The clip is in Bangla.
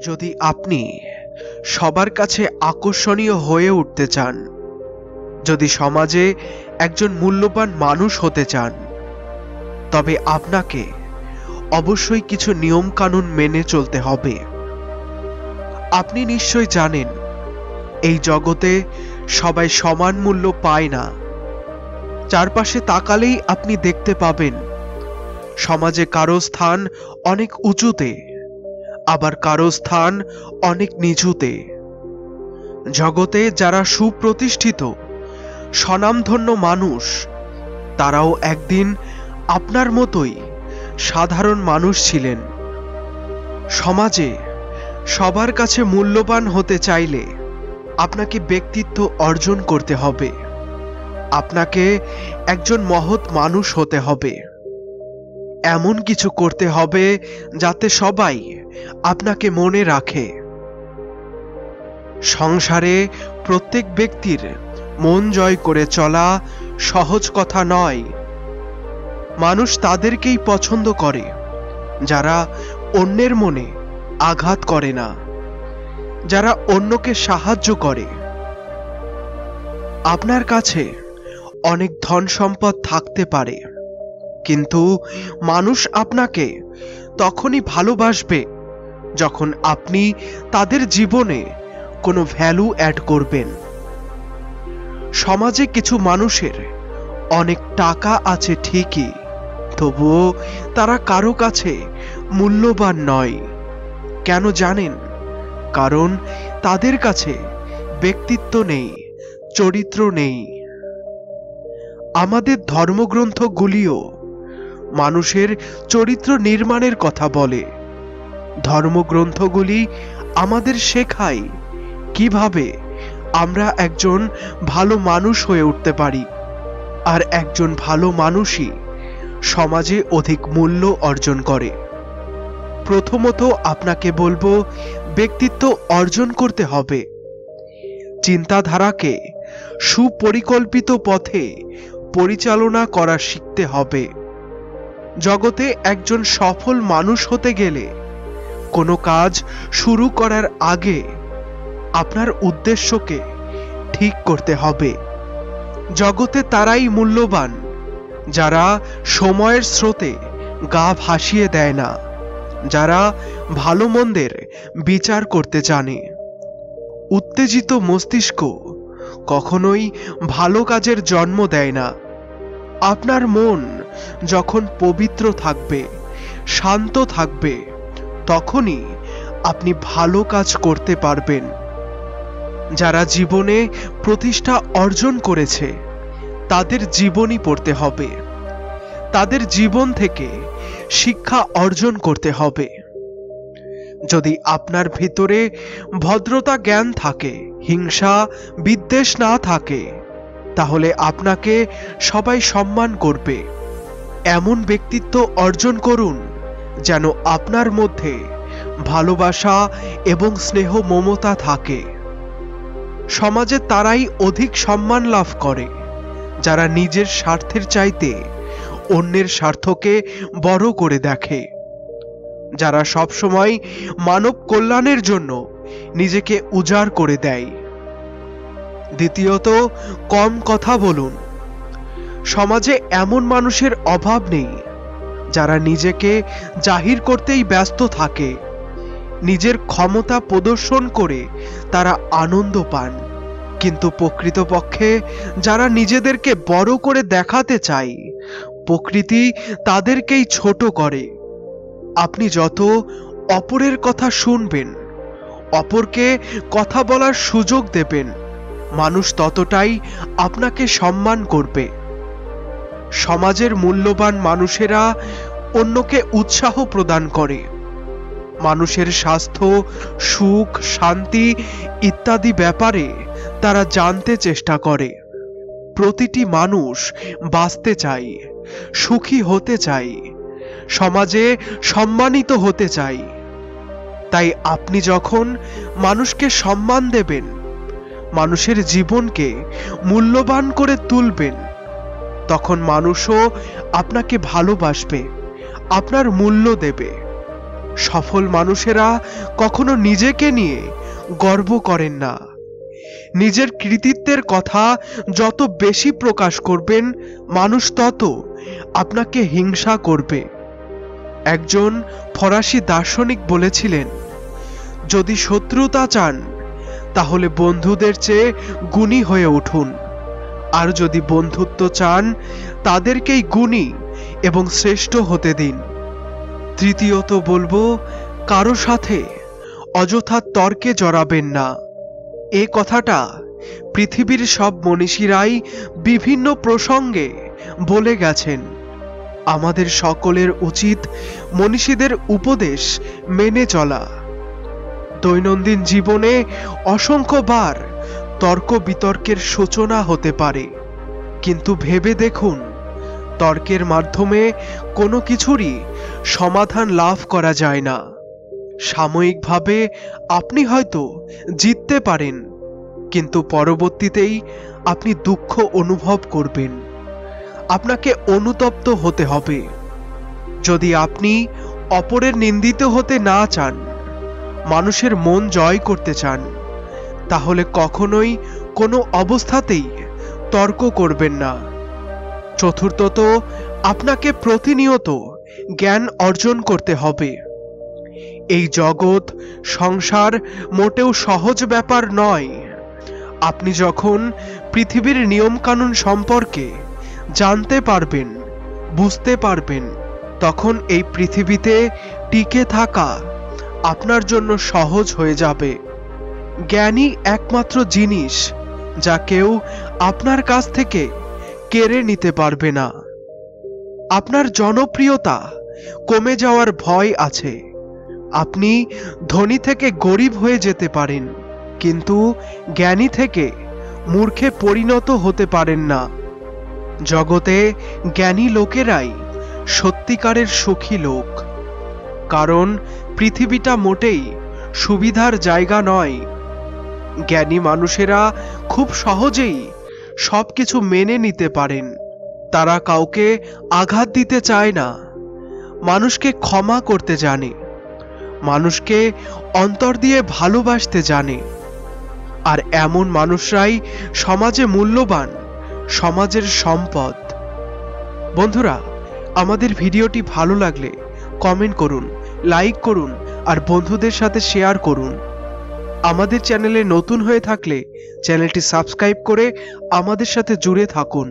যদি আপনি সবার কাছে আকর্ষণীয় হয়ে উঠতে চান, যদি সমাজে একজন মূল্যবান মানুষ হতে চান, তবে আপনাকে অবশ্যই কিছু নিয়ম কানুন মেনে চলতে হবে। আপনি নিশ্চয় জানেন, এই জগতে সবাই সমান মূল্য পায় না। চারপাশে তাকালেই আপনি দেখতে পাবেন সমাজে কারো স্থান অনেক উঁচুতে, আবার কারো স্থান অনেক নিচুতে। জগতে যারা সুপ্রতিষ্ঠিত স্বনামধন্য মানুষ, তারাও একদিন আপনার মতোই সাধারণ মানুষ ছিলেন। সমাজে সবার কাছে মূল্যবান হতে চাইলে আপনাকে ব্যক্তিত্ব অর্জন করতে হবে, আপনাকে একজন মহৎ মানুষ হতে হবে। এমন কিছু করতে হবে যাতে সবাই আপনাকে মনে রাখে। সংসারে প্রত্যেক ব্যক্তির মন জয় করে চলা সহজ কথা নয়। মানুষ তাদেরকেই পছন্দ করে যারা অন্যের মনে আঘাত করে না, যারা অন্যকে সাহায্য করে। আপনার কাছে অনেক ধন সম্পদ থাকতে পারে, কিন্তু মানুষ আপনাকে তখনই ভালোবাসবে যখন আপনি তাদের জীবনে কোনো ভ্যালু অ্যাড করবেন। সমাজে কিছু মানুষের অনেক টাকা আছে ঠিকই, তবুও তারা কারো কাছে মূল্যবান নয়। কেন জানেন? কারণ তাদের কাছে ব্যক্তিত্ব নেই, চরিত্র নেই। আমাদের ধর্মগ্রন্থগুলিও মানুষের চরিত্র নির্মাণের কথা বলে। ধর্মগ্রন্থগুলি আমাদের শেখায় কিভাবে আমরা একজন ভালো মানুষ হয়ে উঠতে পারি, আর একজন ভালো মানুষই সমাজে অধিক মূল্য অর্জন করে। প্রথমত আপনাকে বলবো, ব্যক্তিত্ব অর্জন করতে হবে। চিন্তাধারাকে সুপরিকল্পিত পথে পরিচালনা করা শিখতে হবে। জগতে একজন সফল মানুষ হতে গেলে কোনো কাজ শুরু করার আগে আপনার উদ্দেশ্যকে ঠিক করতে হবে। জগতে তারাই মূল্যবান যারা সময়ের স্রোতে গা ভাসিয়ে দেয় না, যারা ভালো মন্দের বিচার করতে জানে। উত্তেজিত মস্তিষ্ক কখনোই ভালো কাজের জন্ম দেয় না। আপনার মন যখন পবিত্র থাকবে, শান্ত থাকবে, তখনই আপনি ভালো কাজ করতে পারবেন। যারা জীবনে প্রতিষ্ঠা অর্জন করেছে তাদের জীবনী পড়তে হবে, তাদের জীবন থেকে শিক্ষা অর্জন করতে হবে। যদি আপনার ভিতরে ভদ্রতা জ্ঞান থাকে, হিংসা বিদ্বেষ না থাকে, তাহলে আপনাকে সবাই সম্মান করবে। এমন ব্যক্তিত্ব অর্জন করুন যেন আপনার মধ্যে ভালোবাসা এবং স্নেহ মমতা থাকে। সমাজে তারাই অধিক সম্মান লাভ করে যারা নিজের স্বার্থের চাইতে অন্যের স্বার্থকে বড় করে দেখে, যারা সবসময় মানব কল্যাণের জন্য নিজেকে উজাড় করে দেয়। দ্বিতীয়ত, কম কথা বলুন। সমাজে এমন মানুষের অভাব নেই যারা নিজেকে জাহির করতেই ব্যস্ত থাকে। নিজের ক্ষমতা প্রদর্শন করে তারা আনন্দ পান, কিন্তু প্রকৃতপক্ষে যারা নিজেদেরকে বড় করে দেখাতে চায়, প্রকৃতি তাদেরকেই ছোট করে। আপনি যত অপরের কথা শুনবেন, অপরকে কথা বলার সুযোগ দেবেন, মানুষ ততটাই আপনাকে সম্মান করবে। সমাজের মূল্যবান মানুষেরা অন্যকে উৎসাহ প্রদান করে। মানুষের স্বাস্থ্য, সুখ, শান্তি ইত্যাদি ব্যাপারে তারা জানতে চেষ্টা করে। প্রতিটি মানুষ বাঁচতে চায়, সুখী হতে চায়, সমাজে সম্মানিত হতে চায়। তাই আপনি যখন মানুষকে সম্মান দেবেন, মানুষের জীবনকে মূল্যবান করে তুলবেন, তখন মানুষও আপনাকে ভালোবাসবে, আপনার মূল্য দেবে। সফল মানুষেরা কখনো নিজেকে নিয়ে গর্ব করেন না। নিজের কৃতিত্বের কথা যত বেশি প্রকাশ করবেন, মানুষ তত আপনাকে হিংসা করবে। একজন ফরাসি দার্শনিক বলেছিলেন, যদি শত্রুতা চান তাহলে বন্ধুদের চেয়ে গুণী হয়ে উঠুন, আর যদি বন্ধুত্ব চান তাদেরকেই গুণী এবং শ্রেষ্ঠ হতে দিন। তৃতীয়ত বলবো, কারো সাথে অযথা তর্কে জড়াবেন না। এ কথাটা পৃথিবীর সব মনীষীরাই বিভিন্ন প্রসঙ্গে বলে গেছেন। আমাদের সকলের উচিত মনীষীদের উপদেশ মেনে চলা। দৈনন্দিন জীবনে অসংখ্যবার তর্ক বিতর্কের সূচনা হতে পারে, কিন্তু ভেবে দেখুন, তর্কের মাধ্যমে কোনো কিছুরই সমাধান লাভ করা যায় না। সাময়িকভাবে আপনি হয়তো জিততে পারেন, কিন্তু পরবর্তীতেই আপনি দুঃখ অনুভব করবেন। আপনাকে অনুতপ্ত হতে হবে। যদি আপনি অপরের নিন্দিত হতে না চান, মানুষের মন জয় করতে চান, তাহলে কখনোই কোনো অবস্থাতেই তর্ক করবেন না। চতুর্থত, আপনাকে প্রতিনিয়ত জ্ঞান অর্জন করতে হবে। এই জগৎ সংসার মোটেও সহজ ব্যাপার নয়। আপনি যখন পৃথিবীর নিয়মকানুন সম্পর্কে জানতে পারবেন, বুঝতে পারবেন, তখন এই পৃথিবীতে টিকে থাকা আপনার জন্য সহজ হয়ে যাবে। জ্ঞানই একমাত্র জিনিস যা কেউ আপনার কাছ থেকে কেড়ে নিতে পারবে না। আপনার জনপ্রিয়তা কমে যাওয়ার ভয় আছে। আপনি ধনী থেকে গরিব হয়ে যেতে পারেন, কিন্তু জ্ঞানী থেকে মূর্খে পরিণত হতে পারেন না। জগতে জ্ঞানী লোকেরাই সত্যিকারের সুখী লোক, কারণ পৃথিবীটা মোটেই সুবিধার জায়গা নয়। জ্ঞানী মানুষেরা খুব সহজেই সবকিছু মেনে নিতে পারেন। তারা কাউকে আঘাত দিতে চায় না, মানুষকে ক্ষমা করতে জানে, মানুষকে অন্তর দিয়ে ভালোবাসতে জানে। আর এমন মানুষরাই সমাজে মূল্যবান, সমাজের সম্পদ। বন্ধুরা, আমাদের ভিডিওটি ভালো লাগলে কমেন্ট করুন, লাইক করুন আর বন্ধুদের সাথে শেয়ার করুন। আমাদের চ্যানেলে নতুন হয়ে থাকলে চ্যানেলটি সাবস্ক্রাইব করে আমাদের সাথে জুড়ে থাকুন।